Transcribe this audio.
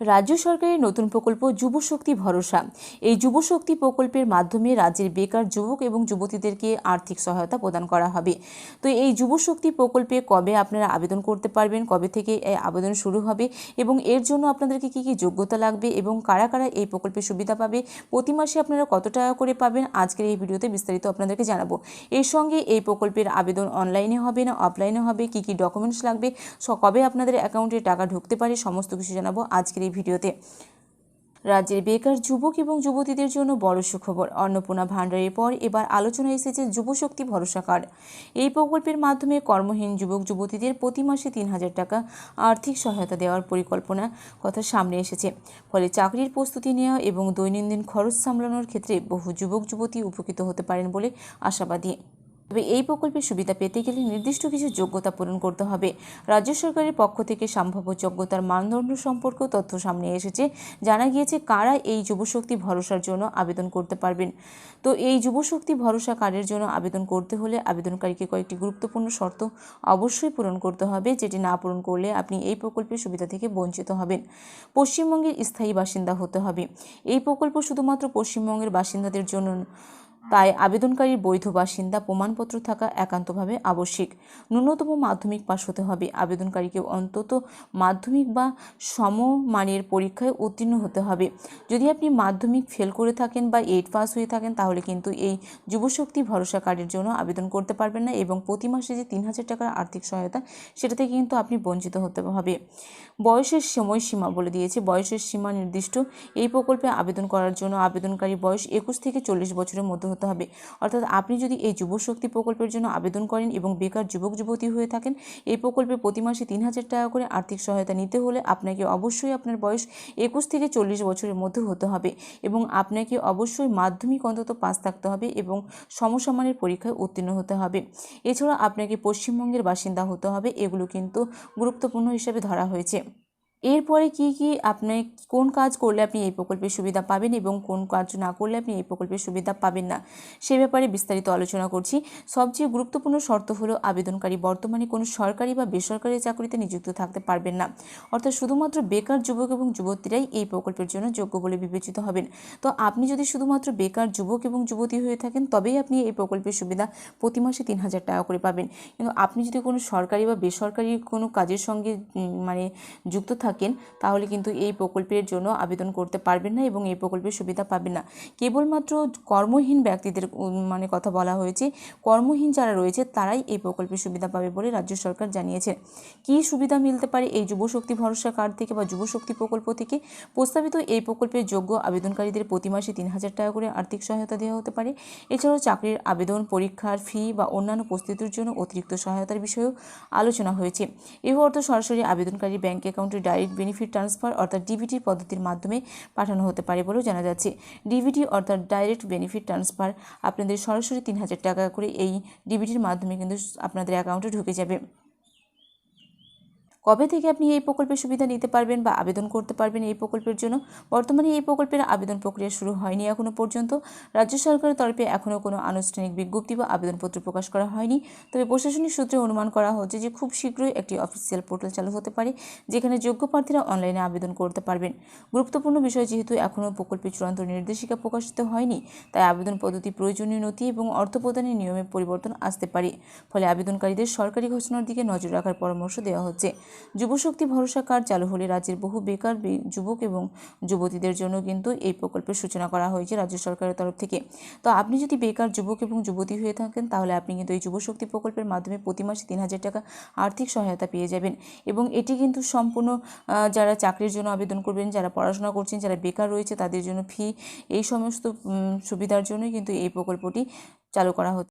রাজ্য সরকারের নতুন প্রকল্প যুবশক্তি ভরসা। এই যুবশক্তি প্রকল্পের মাধ্যমে রাজ্যের বেকার যুবক এবং যুবতীদেরকে আর্থিক সহায়তা প্রদান করা হবে। তো এই যুবশক্তি প্রকল্পে কবে আপনারা আবেদন করতে পারবেন, কবে থেকে এই আবেদন শুরু হবে এবং এর জন্য আপনাদেরকে কী কী যোগ্যতা লাগবে এবং কারা কারা এই প্রকল্পের সুবিধা পাবে, প্রতি মাসে আপনারা কত টাকা করে পাবেন, আজকের এই ভিডিওতে বিস্তারিত আপনাদেরকে জানাবো। এর সঙ্গে এই প্রকল্পের আবেদন অনলাইনে হবে না অফলাইনে হবে, কী কী ডকুমেন্টস লাগবে, কবে আপনাদের অ্যাকাউন্টে টাকা ঢুকতে পারে, সমস্ত কিছু জানাবো আজকের এই ভিডিওতে। রাজ্যের বেকার যুবক এবং যুবতীদের জন্য বড় সুখবর। অন্নপূর্ণা ভান্ডারের পর এবার আলোচনা এসেছে যুবশক্তি ভরসা কার্ড। এই প্রকল্পের মাধ্যমে কর্মহীন যুবক যুবতীদের প্রতি মাসে 3,000 টাকা আর্থিক সহায়তা দেওয়ার পরিকল্পনা কথা সামনে এসেছে। ফলে চাকরির প্রস্তুতি নেওয়া এবং দৈনন্দিন খরচ সামলানোর ক্ষেত্রে বহু যুবক যুবতী উপকৃত হতে পারেন বলে আশাবাদী। তবে এই প্রকল্পের সুবিধা পেতে গেলে নির্দিষ্ট কিছু যোগ্যতা পূরণ করতে হবে। রাজ্য সরকারের পক্ষ থেকে সম্ভাব্য যোগ্যতার মানদণ্ড সম্পর্কেও তথ্য সামনে এসেছে। জানা গিয়েছে কারা এই যুবশক্তি ভরসার জন্য আবেদন করতে পারবেন। তো এই যুবশক্তি ভরসা কার্ডের জন্য আবেদন করতে হলে আবেদনকারীকে কয়েকটি গুরুত্বপূর্ণ শর্ত অবশ্যই পূরণ করতে হবে, যেটি না পূরণ করলে আপনি এই প্রকল্পের সুবিধা থেকে বঞ্চিত হবেন। পশ্চিমবঙ্গের স্থায়ী বাসিন্দা হতে হবে। এই প্রকল্প শুধুমাত্র পশ্চিমবঙ্গের বাসিন্দাদের জন্য, তাই আবেদনকারীর বৈধ বাসিন্দা প্রমাণপত্র থাকা একান্তভাবে আবশ্যিক। ন্যূনতম মাধ্যমিক পাস হতে হবে। আবেদনকারীকে অন্তত মাধ্যমিক বা সমমানের পরীক্ষায় উত্তীর্ণ হতে হবে। যদি আপনি মাধ্যমিক ফেল করে থাকেন বা 8 পাস হয়ে থাকেন তাহলে কিন্তু এই যুবশক্তি ভরসা কার্ডের জন্য আবেদন করতে পারবেন না এবং প্রতি মাসে যে 3,000 টাকার আর্থিক সহায়তা সেটা থেকে কিন্তু আপনি বঞ্চিত হতে হবে। বয়সের সময়সীমা বলে দিয়েছে। বয়সের সীমা নির্দিষ্ট। এই প্রকল্পে আবেদন করার জন্য আবেদনকারী বয়স 21 থেকে 40 বছরের মধ্যে হতে হবে। অর্থাৎ আপনি যদি এই যুবশক্তি প্রকল্পের জন্য আবেদন করেন এবং বেকার যুবক যুবতী হয়ে থাকেন, এই প্রকল্পে প্রতি মাসে 3,000 টাকা করে আর্থিক সহায়তা নিতে হলে আপনাকে অবশ্যই আপনার বয়স 21 থেকে 40 বছরের মধ্যে হতে হবে এবং আপনাকে অবশ্যই মাধ্যমিক অন্তত পাস থাকতে হবে এবং সমসমানের পরীক্ষায় উত্তীর্ণ হতে হবে। এছাড়া আপনাকে পশ্চিমবঙ্গের বাসিন্দা হতে হবে। এগুলো কিন্তু গুরুত্বপূর্ণ হিসেবে ধরা হয়েছে। এরপরে কি আপনি কোন কাজ করলে আপনি এই প্রকল্পের সুবিধা পাবেন এবং কোন কাজ না করলে আপনি এই প্রকল্পের সুবিধা পাবেন না, সে ব্যাপারে বিস্তারিত আলোচনা করছি। সবচেয়ে গুরুত্বপূর্ণ শর্ত হলো আবেদনকারী বর্তমানে কোনো সরকারি বা বেসরকারি চাকরিতে নিযুক্ত থাকতে পারবেন না। অর্থাৎ শুধুমাত্র বেকার যুবক এবং যুবতীরাই এই প্রকল্পের জন্য যোগ্য বলে বিবেচিত হবেন। তো আপনি যদি শুধুমাত্র বেকার যুবক এবং যুবতী হয়ে থাকেন তবেই আপনি এই প্রকল্পের সুবিধা প্রতি মাসে 3,000 টাকা করে পাবেন। কিন্তু আপনি যদি কোনো সরকারি বা বেসরকারি কোনো কাজের সঙ্গে যুক্ত থাকেন তাহলে কিন্তু এই প্রকল্পের জন্য আবেদন করতে পারবেন না এবং এই প্রকল্পের সুবিধা পাবেন না। কেবলমাত্র কর্মহীন ব্যক্তিদের কথা বলা হয়েছে। কর্মহীন যারা রয়েছে তারাই এই প্রকল্পের সুবিধা পাবে বলে রাজ্য সরকার জানিয়েছে। কি সুবিধা মিলতে পারে এই যুবশক্তি ভরসা কার্ড থেকে বা যুবশক্তি প্রকল্প থেকে? প্রস্তাবিত এই প্রকল্পের যোগ্য আবেদনকারীদের প্রতি মাসে 3,000 টাকা করে আর্থিক সহায়তা দেওয়া হতে পারে। এছাড়াও চাকরির আবেদন, পরীক্ষার ফি বা অন্যান্য প্রস্তুতির জন্য অতিরিক্ত সহায়তার বিষয়েও আলোচনা হয়েছে। এই অর্থ সরাসরি আবেদনকারী ব্যাংক অ্যাকাউন্টে ডাইরেক্ট বেনিফিট ট্রান্সফার অর্থাৎ ডিবিটি পদ্ধতির মাধ্যমে পাঠানো হতে পারে বলেও জানা যাচ্ছে। ডিবিটি অর্থাৎ ডাইরেক্ট বেনিফিট ট্রান্সফার আপনাদের সরাসরি 3,000 টাকা করে এই ডিবিটির মাধ্যমে কিন্তু আপনাদের অ্যাকাউন্টে ঢুকে যাবে। কবে থেকে আপনি এই প্রকল্পের সুবিধা নিতে পারবেন বা আবেদন করতে পারবেন এই প্রকল্পের জন্য? বর্তমানে এই প্রকল্পের আবেদন প্রক্রিয়া শুরু হয়নি এখনও পর্যন্ত। রাজ্য সরকারের তরফে এখনও কোনো আনুষ্ঠানিক বিজ্ঞপ্তি বা আবেদনপত্র প্রকাশ করা হয়নি। তবে প্রশাসনিক সূত্রে অনুমান করা হচ্ছে যে খুব শীঘ্রই একটি অফিসিয়াল পোর্টাল চালু হতে পারে যেখানে যোগ্য প্রার্থীরা অনলাইনে আবেদন করতে পারবেন। গুরুত্বপূর্ণ বিষয়, যেহেতু এখনও প্রকল্পের চূড়ান্ত নির্দেশিকা প্রকাশিত হয়নি তাই আবেদন পদ্ধতি, প্রয়োজনীয় নথি এবং অর্থ প্রদানের নিয়মে পরিবর্তন আসতে পারে। ফলে আবেদনকারীদের সরকারি ঘোষণার দিকে নজর রাখার পরামর্শ দেওয়া হচ্ছে। যুবশক্তি ভরসা কার্ড চালু হলে রাজ্যের বহু বেকার যুবক এবং যুবতীদের জন্য কিন্তু এই প্রকল্পের সূচনা করা হয়েছে রাজ্য সরকারের তরফ থেকে। তো আপনি যদি বেকার যুবক এবং যুবতী হয়ে থাকেন তাহলে আপনি কিন্তু এই যুবশক্তি প্রকল্পের মাধ্যমে প্রতি মাসে 3,000 টাকা আর্থিক সহায়তা পেয়ে যাবেন এবং এটি কিন্তু সম্পূর্ণ যারা চাকরির জন্য আবেদন করবেন, যারা পড়াশোনা করছেন, যারা বেকার রয়েছে তাদের জন্য ফি, এই সমস্ত সুবিধার জন্যই কিন্তু এই প্রকল্পটি চালু করা হচ্ছে।